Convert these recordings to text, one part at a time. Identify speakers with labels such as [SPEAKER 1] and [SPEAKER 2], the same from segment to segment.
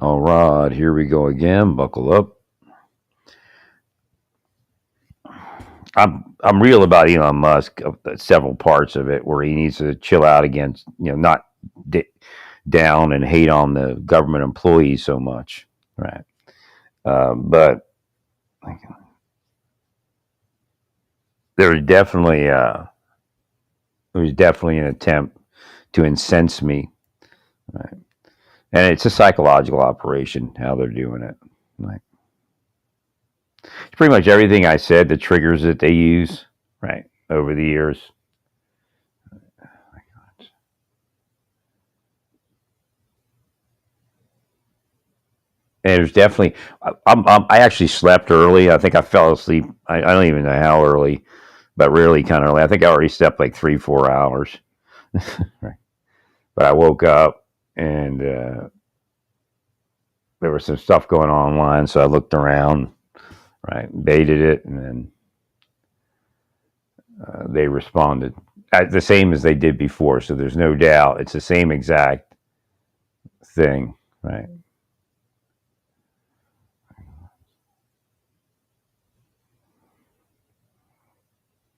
[SPEAKER 1] All right, here we go again. Buckle up. I'm real about Elon Musk. Several parts of it where he needs to chill out against, not d- down and hate on the government employees so much, right? But there's definitely an attempt to incense me, right? And it's a psychological operation how they're doing it. Right? It's pretty much everything I said, the triggers that they use, right, over the years. And there's definitely, I actually slept early. I think I fell asleep. I don't even know how early, but really kind of early. I think I already slept like 3, 4 hours. Right. But I woke up and there was some stuff going on online, so I looked around, right, baited it, and then they responded the same as they did before. So there's no doubt it's the same exact thing, right?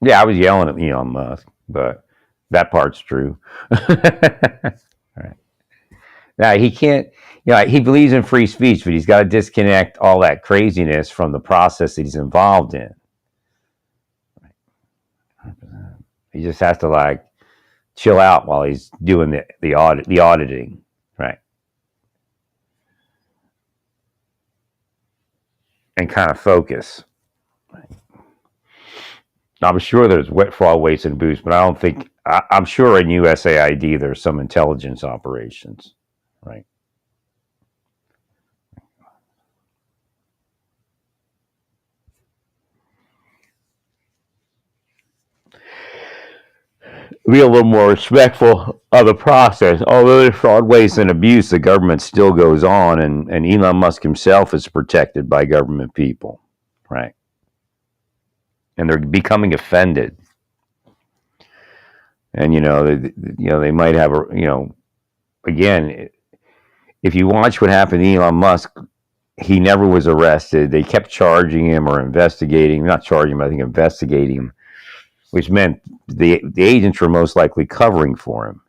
[SPEAKER 1] Yeah, I was yelling at Elon Musk, but that part's true. Right. Now he can't. He believes in free speech, but he's got to disconnect all that craziness from the process that he's involved in. He just has to like chill out while he's doing the auditing, right? And kind of focus. I'm sure there's wet fraud, waste, and abuse, but I don't think. I'm sure in USAID there's some intelligence operations, right? Be a little more respectful of the process. Although there's fraud, waste, and abuse, the government still goes on, and Elon Musk himself is protected by government people, right? And they're becoming offended. And they might have again, if you watch what happened to Elon Musk, he never was arrested. They kept charging him or investigating, not charging him, I think investigating him, which meant the agents were most likely covering for him.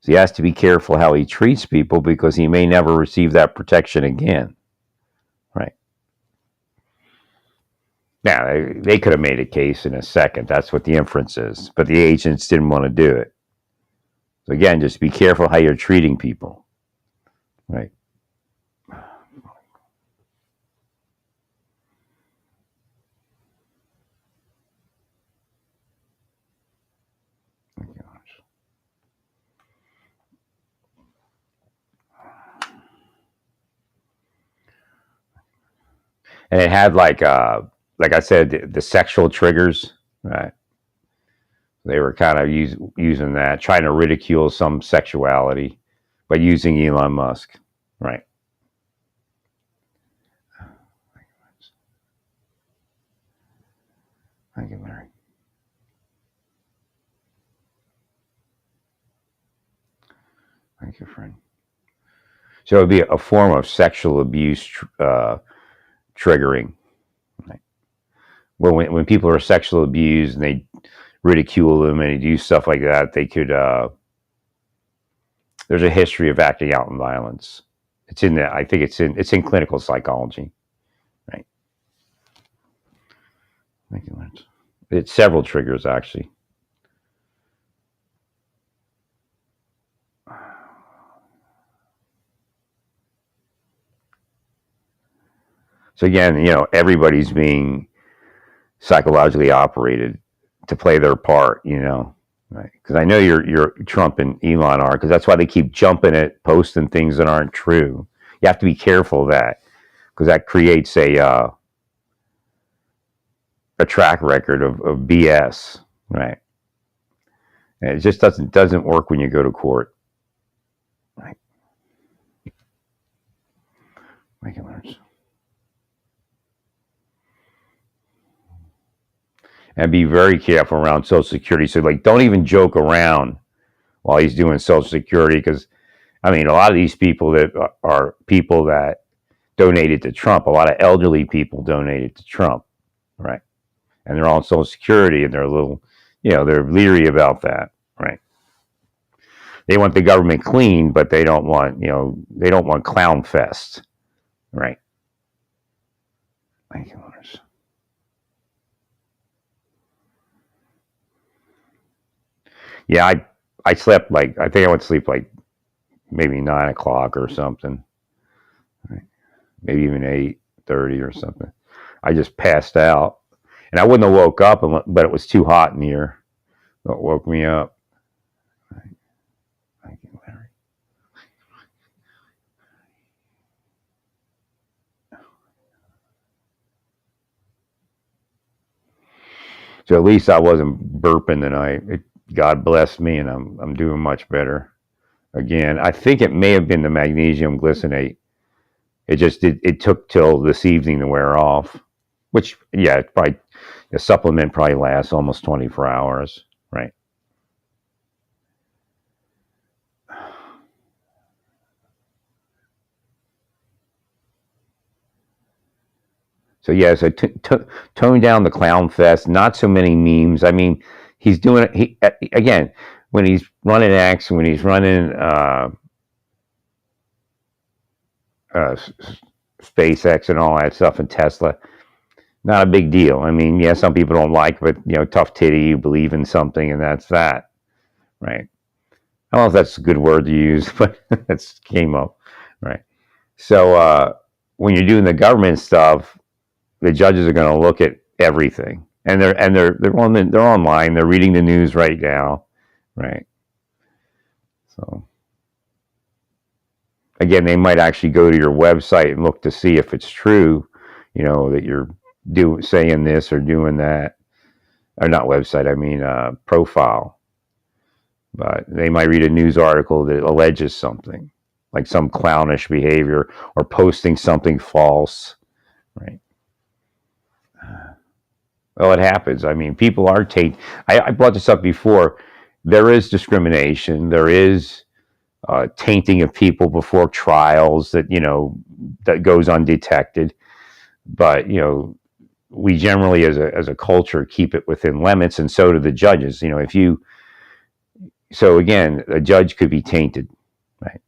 [SPEAKER 1] So he has to be careful how he treats people because he may never receive that protection again. Right. Now, they could have made a case in a second. That's what the inference is. But the agents didn't want to do it. So again, just be careful how you're treating people. Right. And it had like I said, the sexual triggers. Right. They were kind of using that, trying to ridicule some sexuality, by using Elon Musk. Right. Thank you, Larry. Thank you, friend. So it would be a form of sexual abuse triggering. Right? Well, when people are sexually abused and they ridicule them and they do stuff like that, they could. There's a history of acting out in violence. It's in the. I think it's in clinical psychology. Right. Thank you, Lance. It's several triggers actually. So again, everybody's being psychologically operated to play their part. Right? Because I know you're Trump and Elon are, because that's why they keep jumping at posting things that aren't true. You have to be careful of that, because that creates a track record of BS, right? And it just doesn't work when you go to court. Right? Thank you, Lawrence. And be very careful around Social Security. So, like, don't even joke around while he's doing Social Security, because I mean, a lot of these people that are people that donated to Trump, a lot of elderly people donated to Trump, right? And they're on Social Security, and they're a little, they're leery about that, right? They want the government clean, but they don't want, they don't want clown fest, right? Thank you, Lars. Yeah, I slept like, I think I went to sleep like maybe 9 o'clock or something, right? Maybe even 8:30 or something. I just passed out, and I wouldn't have woke up, but it was too hot in here. It woke me up. Thank you, Larry. So at least I wasn't burping tonight. God bless me, and I'm doing much better. Again, I think it may have been the magnesium glycinate. It took till this evening to wear off. Which, yeah, probably a supplement probably lasts almost 24 hours, right? So yeah, so tone down the clown fest. Not so many memes. I mean, he's doing it. Again, when he's running X, when he's running uh, SpaceX and all that stuff, and Tesla, not a big deal. I mean, yeah, some people don't like, but tough titty. You believe in something, and that's that, right? I don't know if that's a good word to use, but that's came up, right? So when you're doing the government stuff, the judges are going to look at everything, and they're online. They're reading the news right now, right? So again, they might actually go to your website and look to see if it's true, that you're saying this or doing that, or not website. I mean, profile. But they might read a news article that alleges something, like some clownish behavior or posting something false, right? Well, it happens. I mean, people are tainted. I brought this up before. There is discrimination. There is tainting of people before trials that goes undetected. But we generally, as a culture, keep it within limits, and so do the judges. So again, a judge could be tainted, right?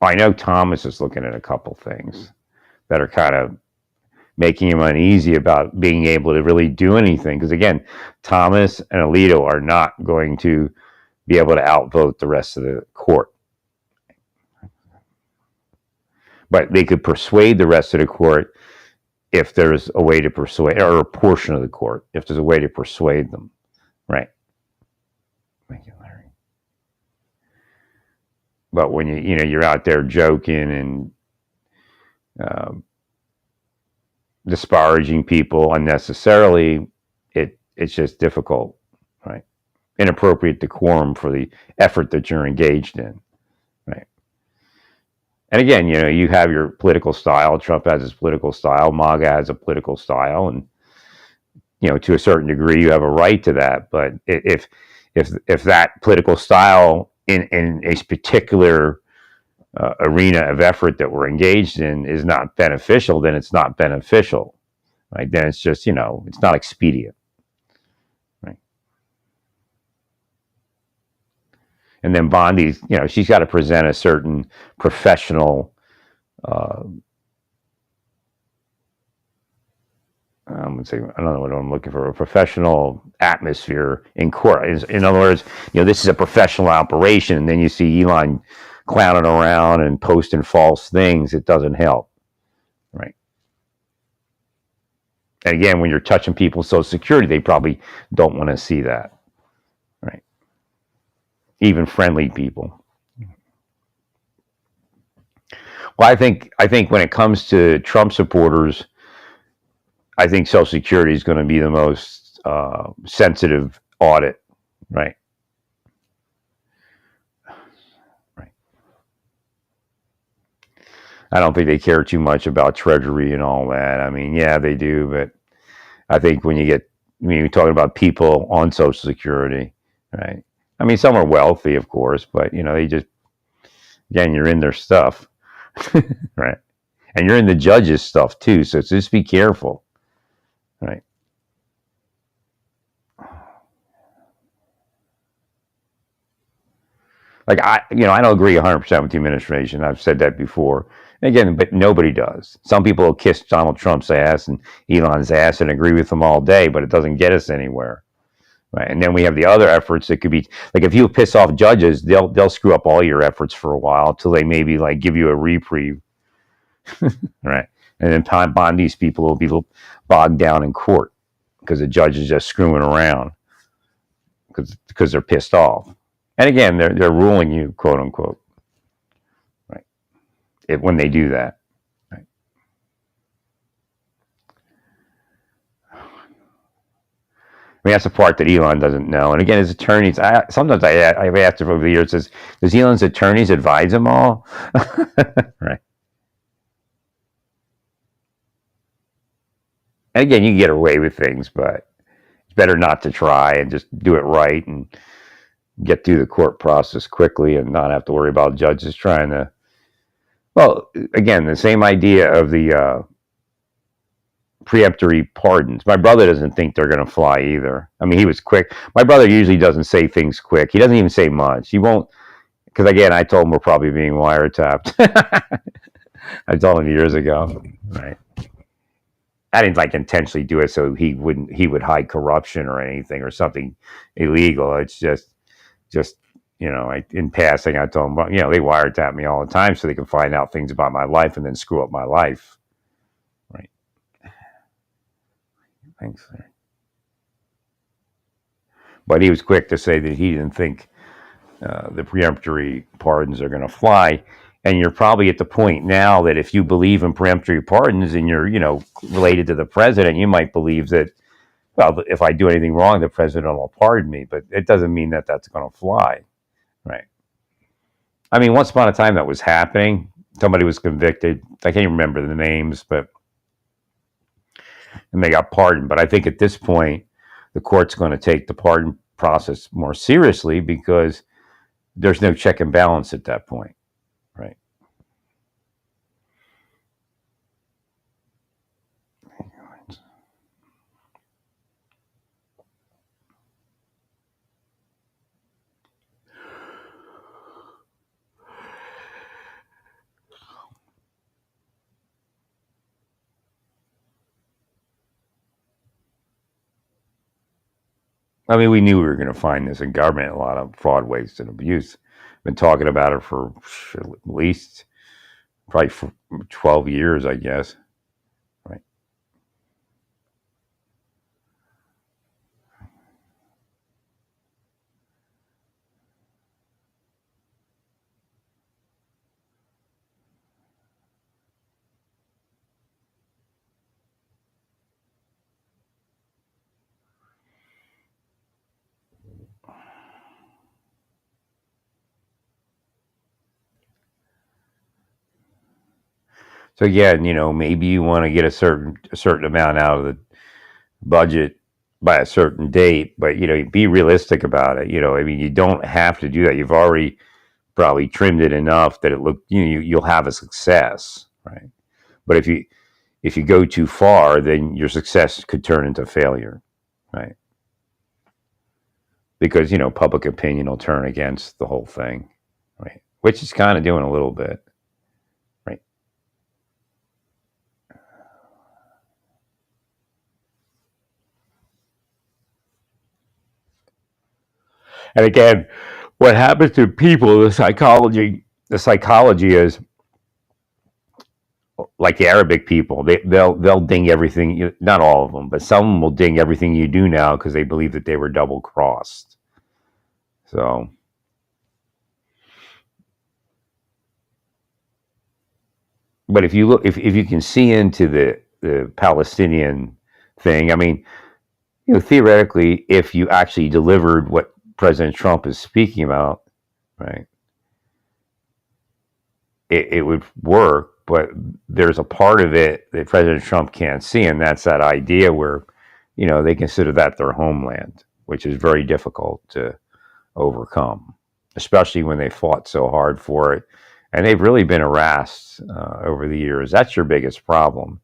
[SPEAKER 1] I know Thomas is looking at a couple things that are kind of making him uneasy about being able to really do anything. Because again, Thomas and Alito are not going to be able to outvote the rest of the court. But they could persuade the rest of the court if there's a way to persuade, or a portion of the court, if there's a way to persuade them, right? Thank you, Larry. But when you're out there joking and disparaging people unnecessarily, it's just difficult, right? Inappropriate decorum for the effort that you're engaged in, right? And again, you have your political style. Trump has his political style. MAGA has a political style, and to a certain degree, you have a right to that. But if that political style in a particular arena of effort that we're engaged in is not beneficial, then it's not beneficial, right? Then it's just it's not expedient, right? And then Bondi, she's got to present a certain professional. I don't know what I'm looking for. A professional atmosphere in court. In other words, this is a professional operation, and then you see Elon clowning around and posting false things. It doesn't help, right? And again, when you're touching people's Social Security, they probably don't want to see that, right? Even friendly people. Well, I think when it comes to Trump supporters, I think Social Security is going to be the most sensitive audit, right? Right. I don't think they care too much about Treasury and all that. I mean, yeah, they do, but I think when you get mean, you're talking about people on Social Security, right? I mean, some are wealthy, of course, but they just, again, you're in their stuff, right? And you're in the judge's stuff too, so just be careful, right? Like I don't agree 100% with the administration. I've said that before. Again, but nobody does. Some people will kiss Donald Trump's ass and Elon's ass and agree with them all day, but it doesn't get us anywhere. Right. And then we have the other efforts that could be like if you piss off judges, they'll screw up all your efforts for a while till they maybe like give you a reprieve. Right. And then time these people will be bogged down in court because the judge is just screwing around because they're pissed off. And again, they're ruling you, quote unquote, right? When they do that. Right? I mean, that's the part that Elon doesn't know. And again, his attorneys, sometimes I've asked him over the years, does Elon's attorneys advise him all? Right. And again, you can get away with things, but it's better not to try and just do it right and get through the court process quickly and not have to worry about judges trying to. Well, again, the same idea of the preemptory pardons. My brother doesn't think they're going to fly either. I mean, he was quick. My brother usually doesn't say things quick. He doesn't even say much. He won't, because again, I told him we're probably being wiretapped. I told him years ago, right? I didn't like intentionally do it so he would hide corruption or anything or something illegal. It's just in passing, I told him, they wiretap me all the time so they can find out things about my life and then screw up my life. Right. Thanks. But he was quick to say that he didn't think the preemptory pardons are going to fly. And you're probably at the point now that if you believe in preemptory pardons and you're, related to the president, you might believe that, well, if I do anything wrong, the president will pardon me. But it doesn't mean that that's going to fly. Right. I mean, once upon a time that was happening. Somebody was convicted. I can't remember the names, and they got pardoned. But I think at this point, the court's going to take the pardon process more seriously because there's no check and balance at that point. Right. I mean, we knew we were going to find this in government, a lot of fraud, waste, and abuse. Been talking about it for at least probably for 12 years, I guess. Right. So again, maybe you want to get a certain amount out of the budget by a certain date, but be realistic about it. I mean, you don't have to do that. You've already probably trimmed it enough that it look you'll have a success, right? But if you go too far, then your success could turn into failure, right? Because public opinion will turn against the whole thing, right? Which is kind of doing a little bit, right? And again, what happens to people, the psychology is like the Arabic people. They'll ding everything. Not all of them, but some will ding everything you do now because they believe that they were double crossed. So, but if you look, if you can see into the Palestinian thing, I mean, theoretically, if you actually delivered what President Trump is speaking about, right, it would work. But there's a part of it that President Trump can't see, and that's that idea where they consider that their homeland, which is very difficult to overcome, especially when they fought so hard for it. And they've really been harassed over the years. That's your biggest problem.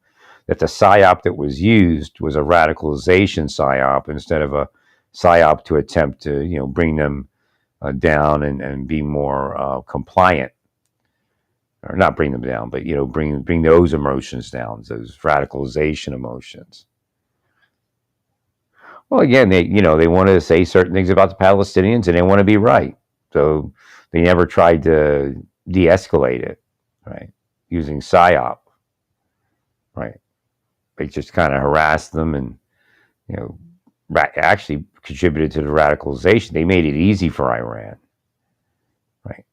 [SPEAKER 1] That the psyop that was used was a radicalization psyop instead of a psyop to attempt to, bring them down and be more compliant, or not bring them down, but bring those emotions down, those radicalization emotions. Well, again, they wanted to say certain things about the Palestinians, and they want to be right. So they never tried to de-escalate it, right? Using psyop, right? They just kind of harassed them, and you know, actually contributed to the radicalization. They made it easy for Iran, right?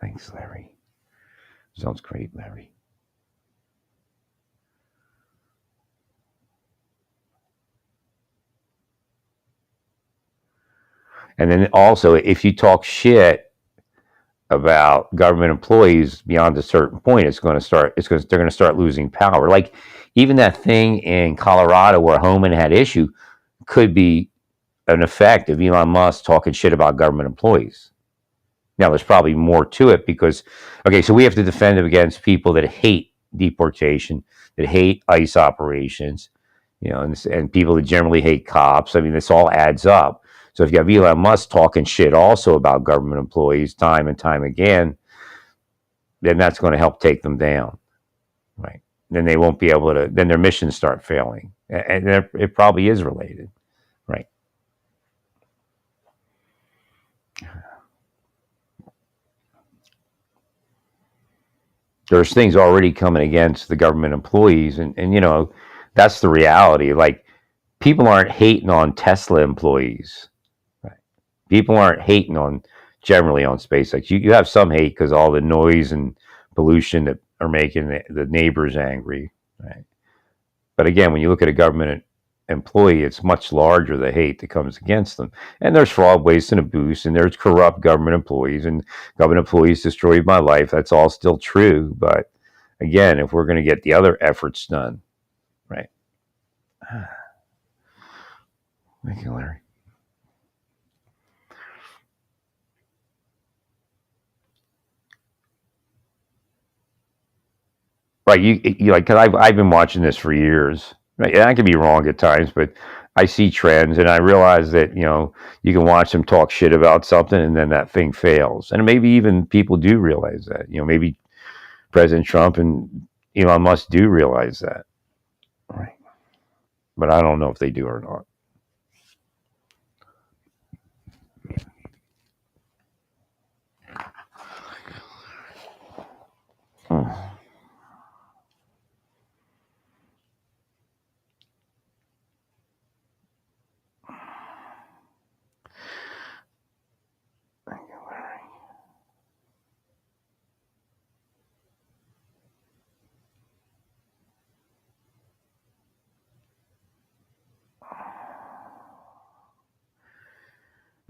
[SPEAKER 1] Thanks, Larry. Sounds great, Larry. And then also, if you talk shit about government employees beyond a certain point, it's going to start. They're going to start losing power. Like even that thing in Colorado where Homan had issue could be an effect of Elon Musk talking shit about government employees. Now, there's probably more to it because, okay, so we have to defend against people that hate deportation, that hate ICE operations, and people that generally hate cops. I mean, this all adds up. So if you have Elon Musk talking shit also about government employees time and time again, then that's going to help take them down, right? Then they won't be able to. Then their missions start failing, and it probably is related, right? There's things already coming against the government employees, and that's the reality. Like people aren't hating on Tesla employees. Right? People aren't hating on generally on SpaceX. You have some hate because all the noise and pollution that are making the neighbors angry. Right? But again, when you look at a government employee, it's much larger the hate that comes against them. And there's fraud, waste, and abuse, and there's corrupt government employees, and government employees destroyed my life. That's all still true. But again, if we're going to get the other efforts done, right? Thank you, Larry. Right, you like because I've been watching this for years. Right, and I can be wrong at times, but I see trends, and I realize that you can watch them talk shit about something, and then that thing fails, and maybe even people do realize that. Maybe President Trump and Elon Musk do realize that, right? But I don't know if they do or not. Hmm.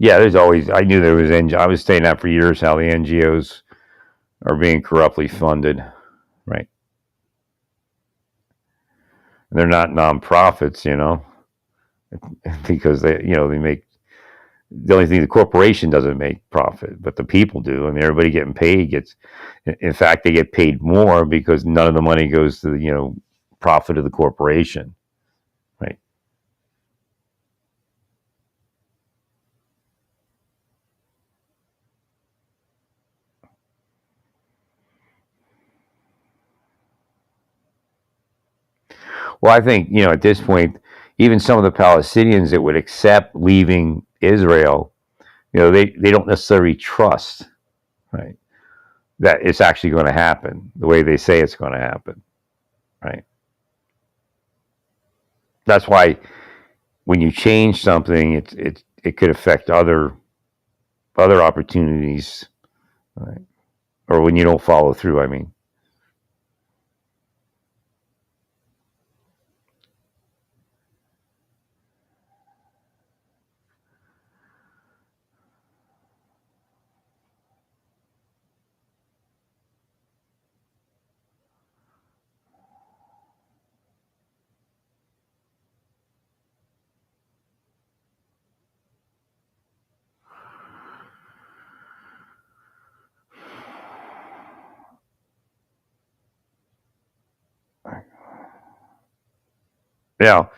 [SPEAKER 1] Yeah, there's always. I knew there was. I was saying that for years. How the NGOs are being corruptly funded, right? And they're not nonprofits, because they make the only thing the corporation doesn't make profit, but the people do. I mean, everybody getting paid gets. In fact, they get paid more because none of the money goes to the profit of the corporation, right? Well, I think at this point, even some of the Palestinians that would accept leaving Israel, they don't necessarily trust, right, that it's actually going to happen the way they say it's going to happen, right? That's why when you change something, it could affect other opportunities, right? Or when you don't follow through. I mean, Now,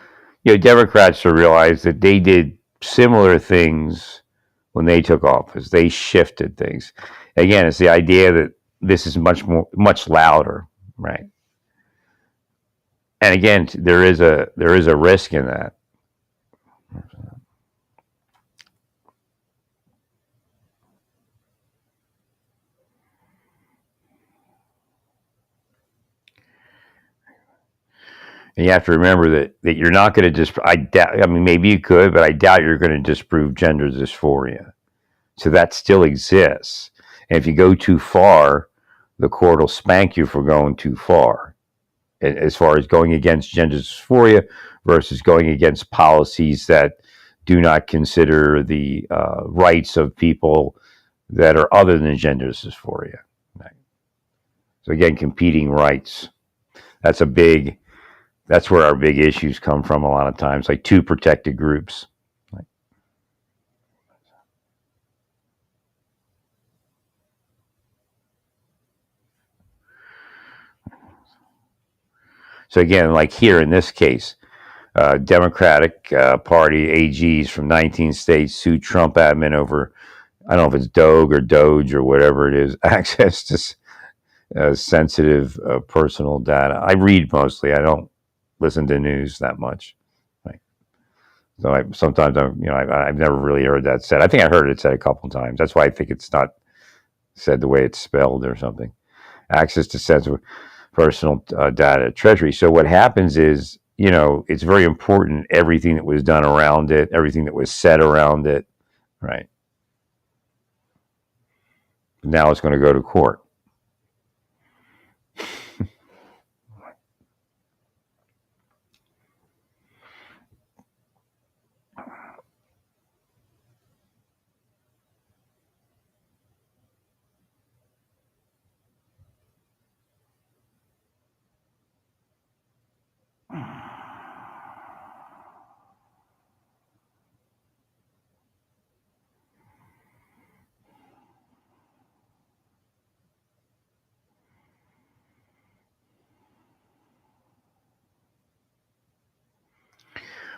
[SPEAKER 1] Democrats should realize that they did similar things when they took office. They shifted things. Again, it's the idea that this is much louder, right? And again, there is a risk in that. And you have to remember that you're not going to just. I doubt. I mean, maybe you could, but I doubt you're going to disprove gender dysphoria. So that still exists. And if you go too far, the court will spank you for going too far, as far as going against gender dysphoria versus going against policies that do not consider the rights of people that are other than gender dysphoria. Right? So again, competing rights. That's a big. That's where our big issues come from a lot of times, like two protected groups. So again, like here in this case, Democratic Party AGs from 19 states sued Trump admin over, I don't know if it's Doge or Doge or whatever it is, access to sensitive personal data. I read mostly. I don't listen to news that much. Right? So sometimes I've never really heard that said. I think I heard it said a couple of times. That's why I think it's not said the way it's spelled or something. Access to sensitive personal data at Treasury. So what happens is, it's very important, everything that was done around it, everything that was said around it, right? Now it's going to go to court.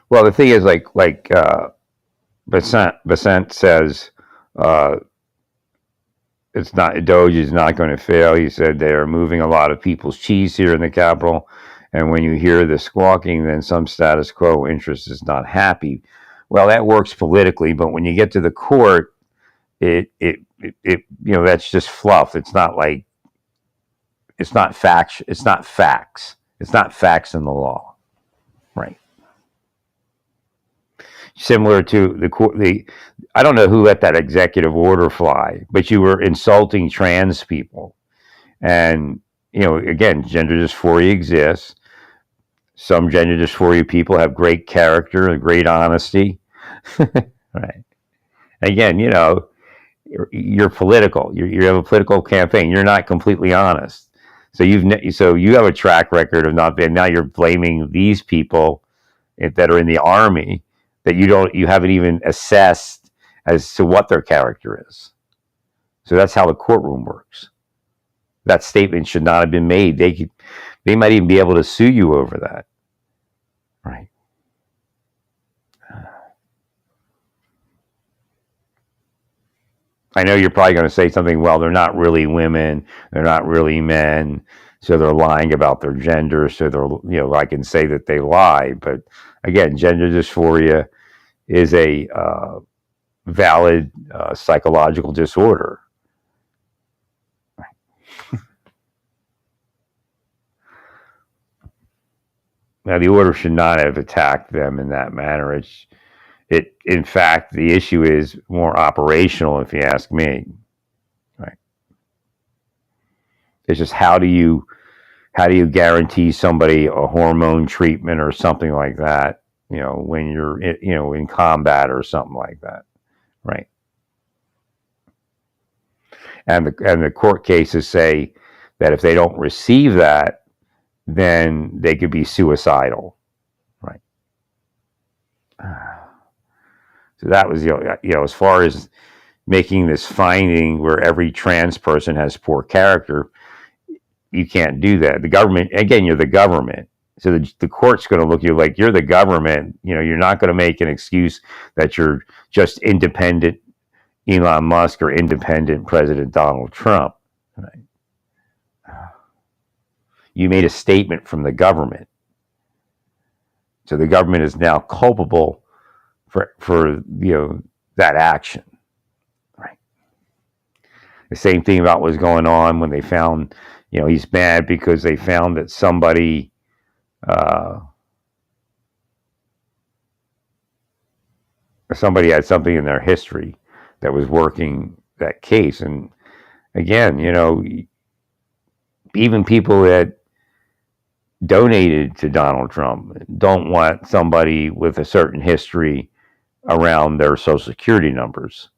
[SPEAKER 1] Well, the thing is, like Besant says, uh, it's not Doge is not going to fail. He said they are moving a lot of people's cheese here in the capital, and when you hear the squawking, then some status quo interest is not happy. Well, that works politically, but when you get to the court, it that's just fluff. It's not like it's not facts. It's not facts. It's not facts in the law, right? Similar to the court, I don't know who let that executive order fly, but you were insulting trans people, and again, gender dysphoria exists. Some gender dysphoria people have great character and great honesty, right? Again, you're political. You have a political campaign. You're not completely honest. So you have a track record of not being. Now you're blaming these people that are in the army that you haven't even assessed as to what their character is. So that's how the courtroom works. That statement should not have been made. They might even be able to sue you over that, right? I know you're probably going to say something. Well, they're not really women. They're not really men. So they're lying about their gender. So I can say that they lie. But again, gender dysphoria is a valid psychological disorder. Now, the order should not have attacked them in that manner. In fact, the issue is more operational, if you ask me. Right? It's just how do you guarantee somebody a hormone treatment or something like that? When you're in combat or something like that, right? And the court cases say that if they don't receive that, then they could be suicidal, right? So that was as far as making this finding where every trans person has poor character, you can't do that. The government, again, you're the government. So the court's going to look at you like you're the government. You're not going to make an excuse that you're just independent Elon Musk or independent President Donald Trump. Right? You made a statement from the government. So the government is now culpable for that action. Right. The same thing about what's going on when they found, he's mad because they found that somebody had something in their history that was working that case. And again, even people that donated to Donald Trump don't want somebody with a certain history around their Social Security numbers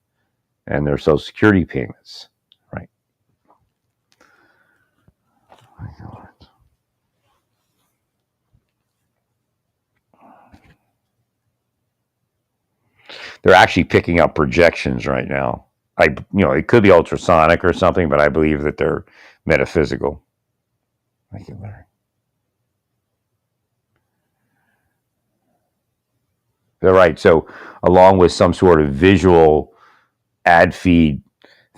[SPEAKER 1] and their Social Security payments. Right. They're actually picking up projections right now. It could be ultrasonic or something, but I believe that they're metaphysical. Thank you, Larry. They're right. So, along with some sort of visual ad feed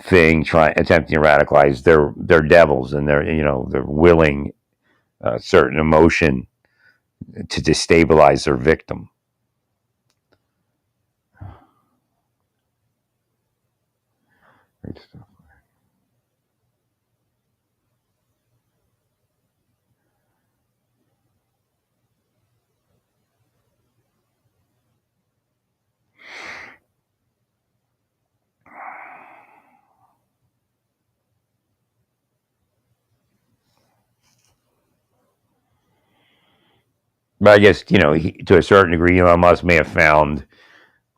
[SPEAKER 1] thing, attempting to radicalize, they're devils, and they're willing certain emotion to destabilize their victim. Great stuff. But I guess, to a certain degree, Elon Musk may have found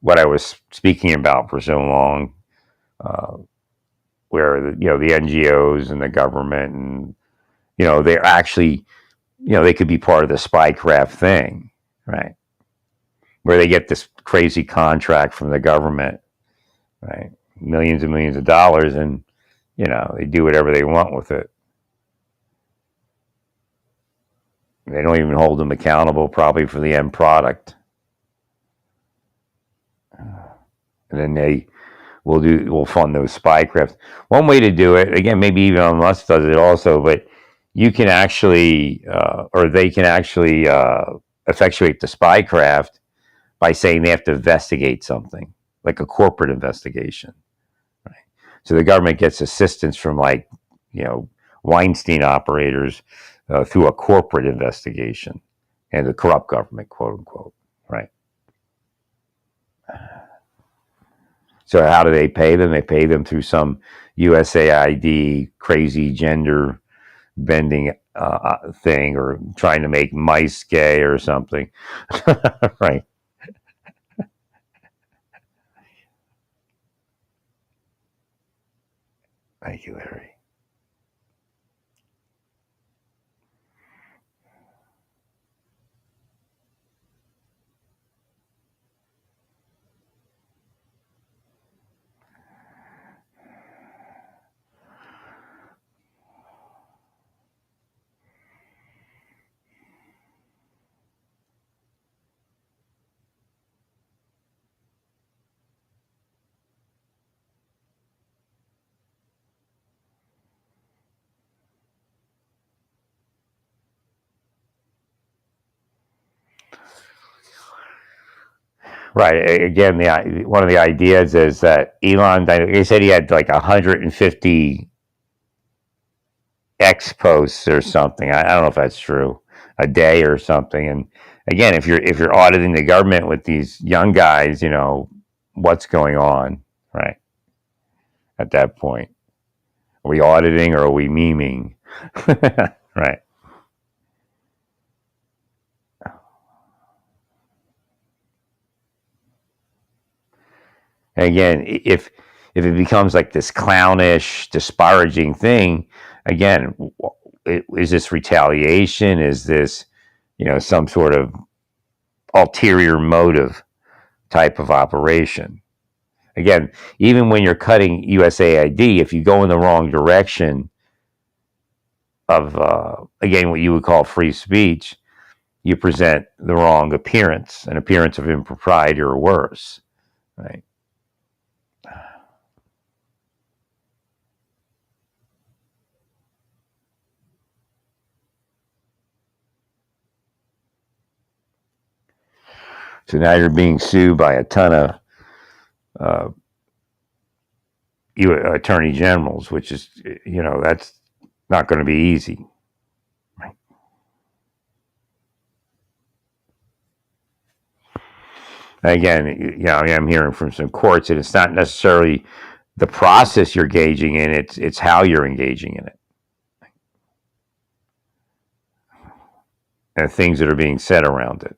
[SPEAKER 1] what I was speaking about for so long, where the NGOs and the government, and they're actually, they could be part of the spycraft thing, right? Where they get this crazy contract from the government, right? Millions and millions of dollars, and they do whatever they want with it. They don't even hold them accountable, probably, for the end product. And then they will fund those spycrafts. One way to do it, again, maybe even Elon Musk does it also, but you can actually, or they can actually effectuate the spycraft by saying they have to investigate something, like a corporate investigation. Right? So the government gets assistance from, like, Weinstein operators through a corporate investigation, and the corrupt government, quote unquote. Right. So how do they pay them? They pay them through some USAID crazy gender bending thing, or trying to make mice gay or something. Right. Thank you, Larry. Right. Again, one of the ideas is that Elon, he said he had like 150 X posts or something. I don't know if that's true, a day or something. And again, if you're auditing the government with these young guys, what's going on, right? At that point, are we auditing or are we memeing? Right. And again, if it becomes like this clownish, disparaging thing, again, is this retaliation? Is this, some sort of ulterior motive type of operation? Again, even when you're cutting USAID, if you go in the wrong direction of, again, what you would call free speech, you present the wrong appearance, an appearance of impropriety or worse, right? So now you're being sued by a ton of uh, attorney generals, which is, that's not going to be easy. Right? Again, I'm hearing from some courts that it's not necessarily the process you're engaging in; it's how you're engaging in it, and things that are being said around it.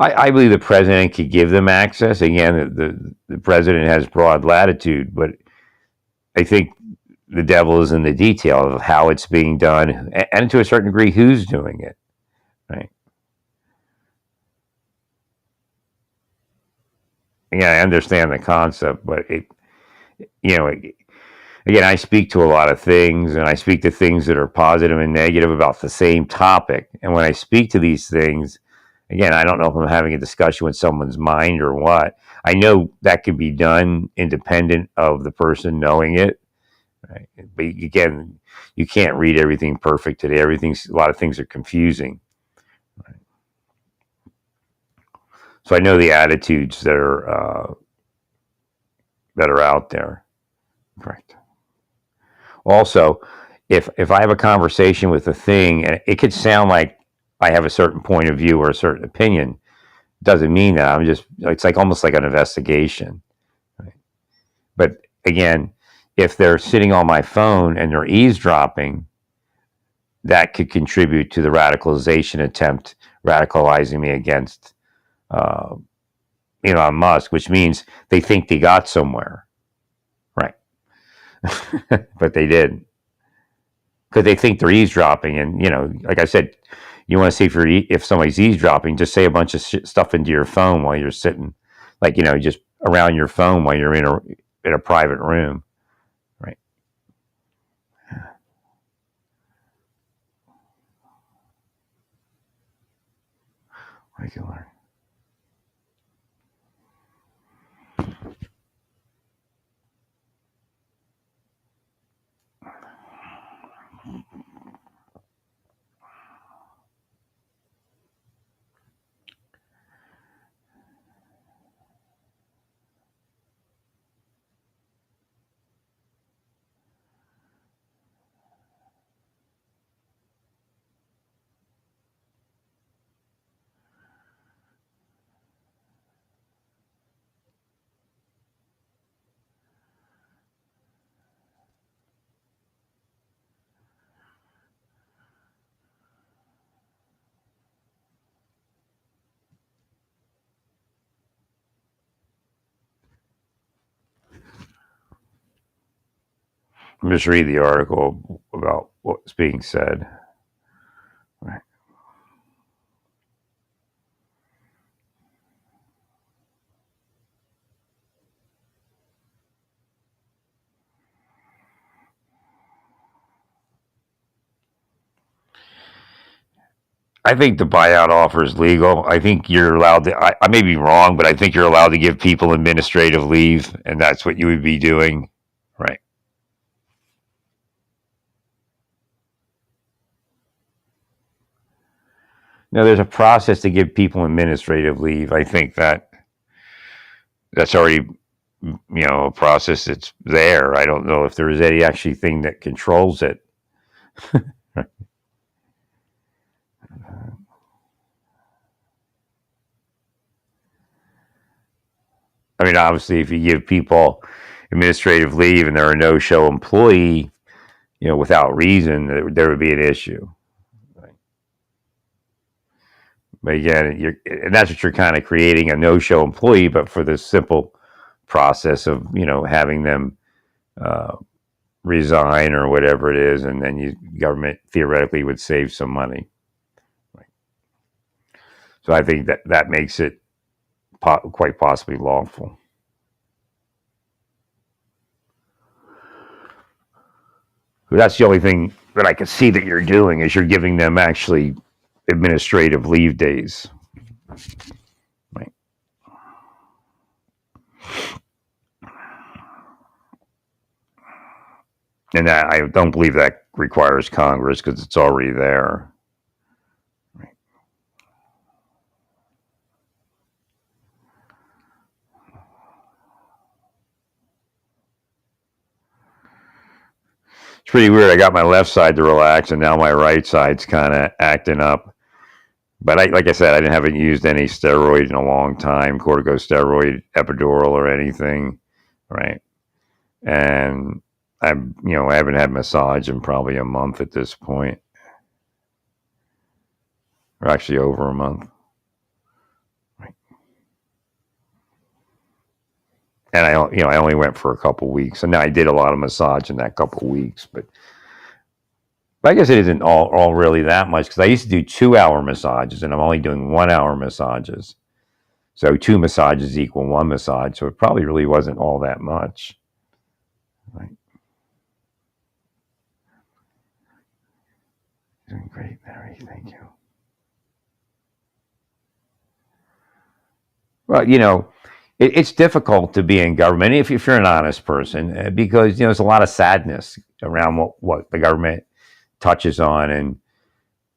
[SPEAKER 1] I believe the president could give them access. Again, the president has broad latitude, but I think the devil is in the detail of how it's being done, and to a certain degree, who's doing it. Right? Yeah, I understand the concept, but you know, again, I speak to a lot of things, and I speak to things that are positive and negative about the same topic. And when I speak to these things, again, I don't know if I'm having a discussion with someone's mind or what. I know that can be done independent of the person knowing it. Right? But again, you can't read everything perfect today. A lot of things are confusing. Right? So I know the attitudes that are out there. Correct. Also, if I have a conversation with a thing, and it could sound like I have a certain point of view or a certain opinion, doesn't mean that. It's like almost like an investigation. Right? But again, if they're sitting on my phone and they're eavesdropping, that could contribute to the radicalization attempt, radicalizing me against uh, Elon Musk, which means they think they got somewhere. Right. But they did. Because they think they're eavesdropping. And, like I said, you want to see if somebody's eavesdropping, just say a bunch of stuff into your phone while you're sitting, like, just around your phone while you're in a private room. Right. Regular. I'm just reading the article about what's being said. Right. I think the buyout offer is legal. I think you're allowed to. I may be wrong, but I think you're allowed to give people administrative leave, and that's what you would be doing. Right. Now, there's a process to give people administrative leave. I think that's already, a process that's there. I don't know if there is any actually thing that controls it. I mean, obviously, if you give people administrative leave and they're a no-show employee, without reason, there would be an issue. Right? But again, and that's what you're kind of creating, a no-show employee, but for the simple process of having them resign or whatever it is, and then government theoretically would save some money. So I think that makes it quite possibly lawful. That's the only thing that I can see that you're doing is you're giving them actually administrative leave days. Right. And I don't believe that requires Congress because it's already there. Right. It's pretty weird. I got my left side to relax, and now my right side's kind of acting up. But like I said, I haven't used any steroid in a long time, corticosteroid, epidural, or anything, right? And I haven't had massage in probably a month at this point, or actually over a month, right? And I only went for a couple weeks, and now I did a lot of massage in that couple weeks, but I guess it isn't all really that much because I used to do 2 hour massages, and I'm only doing 1 hour massages. So 2 massages equal 1 massage. So it probably really wasn't all that much. Right. Doing great, Mary. Thank you. Well, it's difficult to be in government if you're an honest person because there's a lot of sadness around what the government touches on, and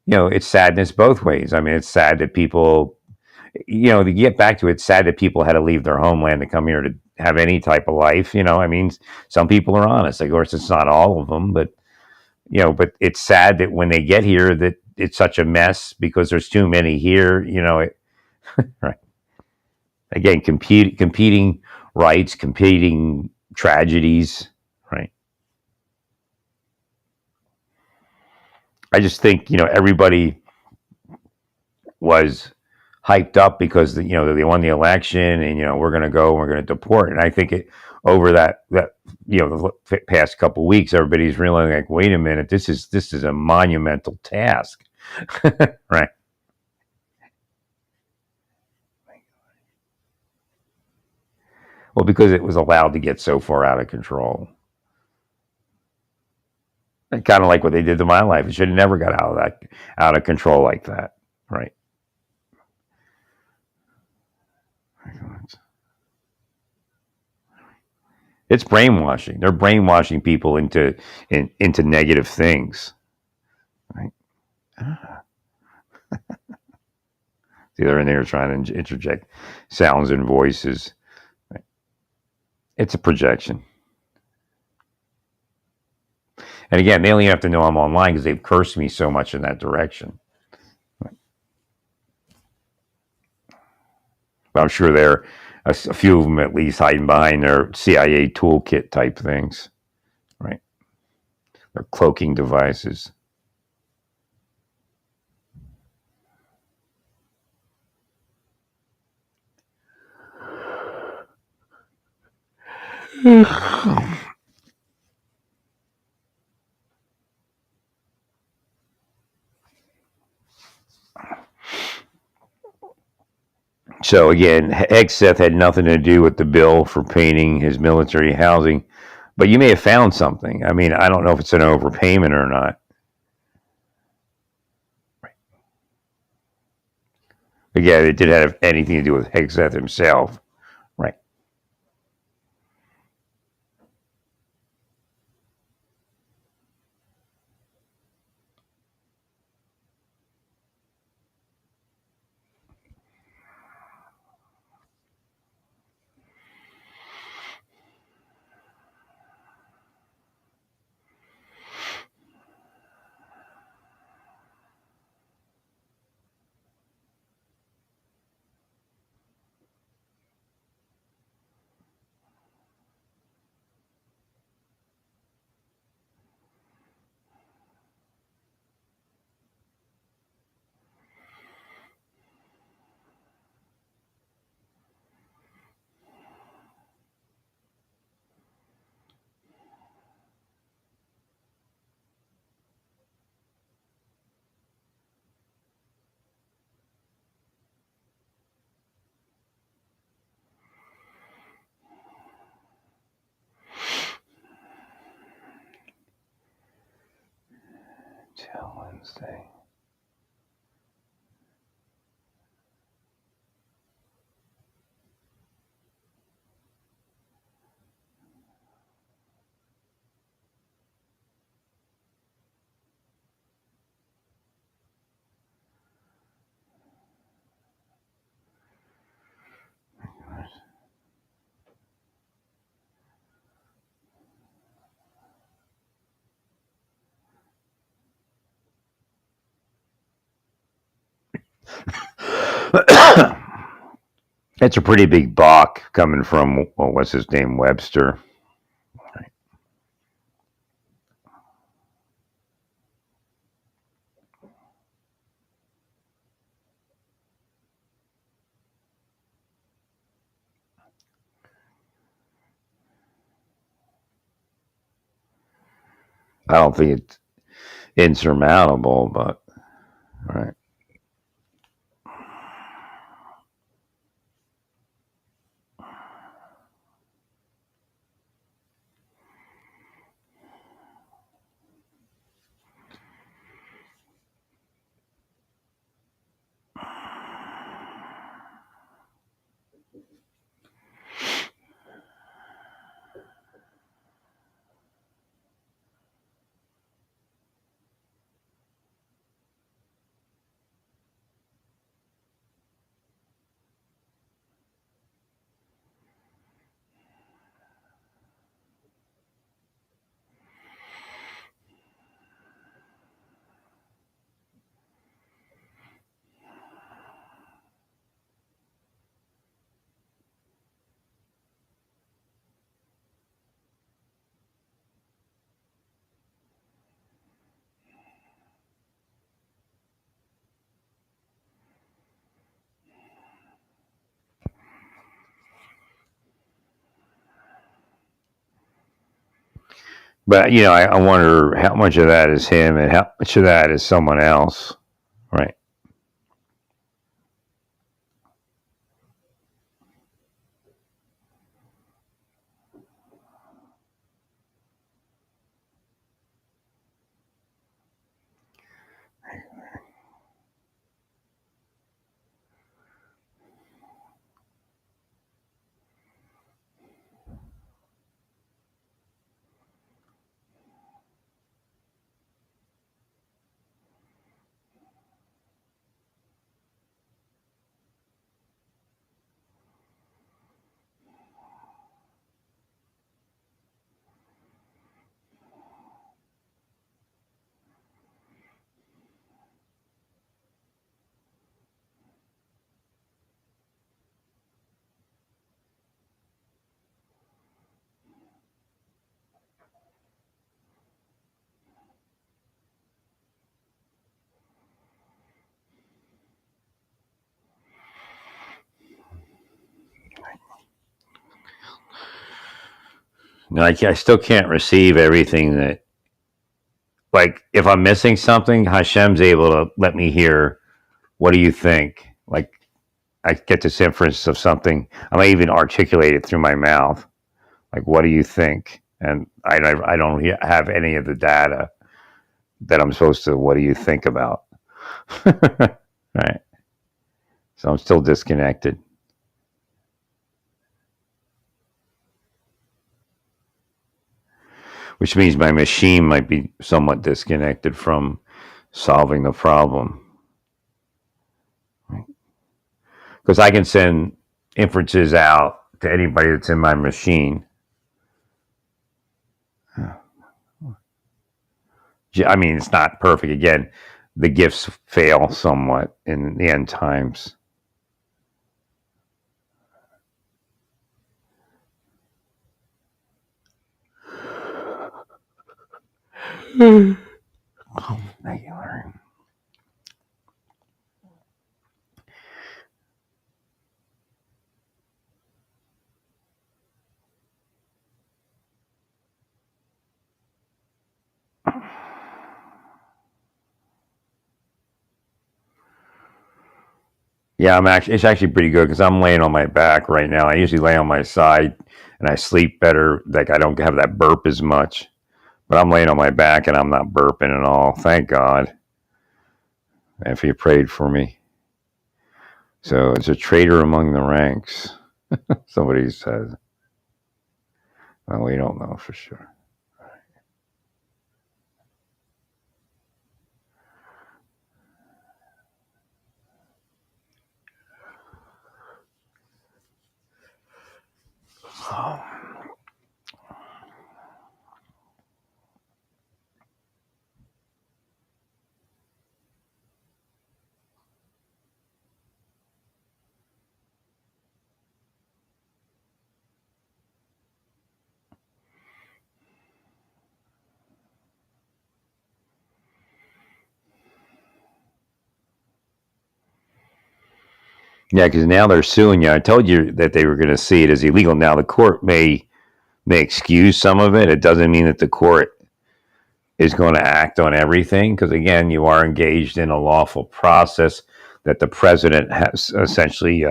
[SPEAKER 1] it's sadness both ways. I mean, it's sad that people, to get back to it, it's sad that people had to leave their homeland to come here to have any type of life. I mean, some people are honest. Of course, it's not all of them, but but it's sad that when they get here that it's such a mess because there's too many here. Right. Again, competing rights, competing tragedies. Right. I just think everybody was hyped up because they won the election, and we're going to go and we're going to deport. And I think over that the past couple of weeks, everybody's realizing like, wait a minute, this is a monumental task, right? Well, because it was allowed to get so far out of control. Kind of like what they did to my life. It should have never got out of control like that, right? It's brainwashing. They're brainwashing people into negative things, right? See, they're in there trying to interject sounds and voices. Right? It's a projection. And again, they only have to know I'm online because they've cursed me so much in that direction. Right? But I'm sure there are a few of them at least hiding behind their CIA toolkit type things, right? Their cloaking devices. So again, Hegseth had nothing to do with the bill for painting his military housing, but you may have found something. I mean, I don't know if it's an overpayment or not. Again, it didn't have anything to do with Hegseth himself, right? Wednesday. It's a pretty big balk coming from, what's his name, Webster. I don't think it's insurmountable, but all right. But I wonder how much of that is him and how much of that is someone else, right? I still can't receive everything that, like, if I'm missing something, Hashem's able to let me hear, what do you think? Like, I get this inference of something. I might even articulate it through my mouth. Like, what do you think? And I don't have any of the data that I'm supposed to, what do you think about? Right. So I'm still disconnected. Which means my machine might be somewhat disconnected from solving the problem. Because I can send inferences out to anybody that's in my machine. I mean, it's not perfect. Again, the gifts fail somewhat in the end times. Oh, thank you, Larry. Yeah, it's actually pretty good because I'm laying on my back right now. I usually lay on my side and I sleep better. Like, I don't have that burp as much. But I'm laying on my back and I'm not burping at all. Thank God. If you prayed for me. So it's a traitor among the ranks. Somebody says. Well, we don't know for sure. Oh. Yeah, because now they're suing you. I told you that they were going to see it as illegal. Now the court may excuse some of it. It doesn't mean that the court is going to act on everything, because again, you are engaged in a lawful process that the president has essentially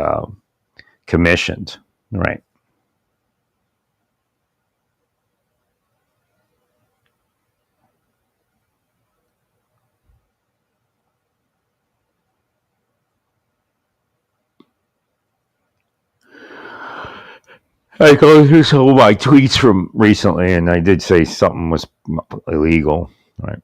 [SPEAKER 1] commissioned, right? I go through some of my tweets from recently, and I did say something was illegal, right?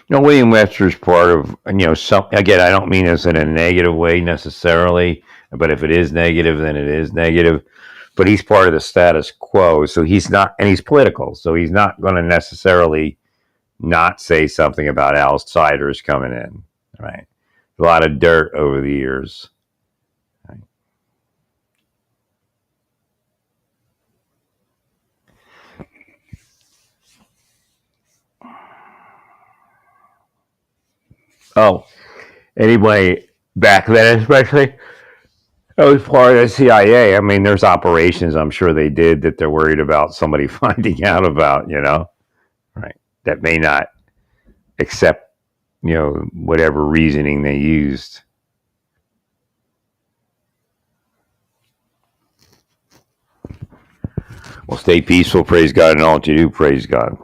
[SPEAKER 1] You know, William Webster's part of, some, again, I don't mean this in a negative way necessarily, but if it is negative, then it is negative. But he's part of the status quo, so he's not, and he's political, so he's not going to necessarily not say something about outsiders coming in, right? A lot of dirt over the years. Right? Oh, anyway, back then especially, that was part of the CIA. I mean, there's operations I'm sure they did that they're worried about somebody finding out about, right? That may not accept, whatever reasoning they used. Well, stay peaceful, praise God, and all that you do, praise God.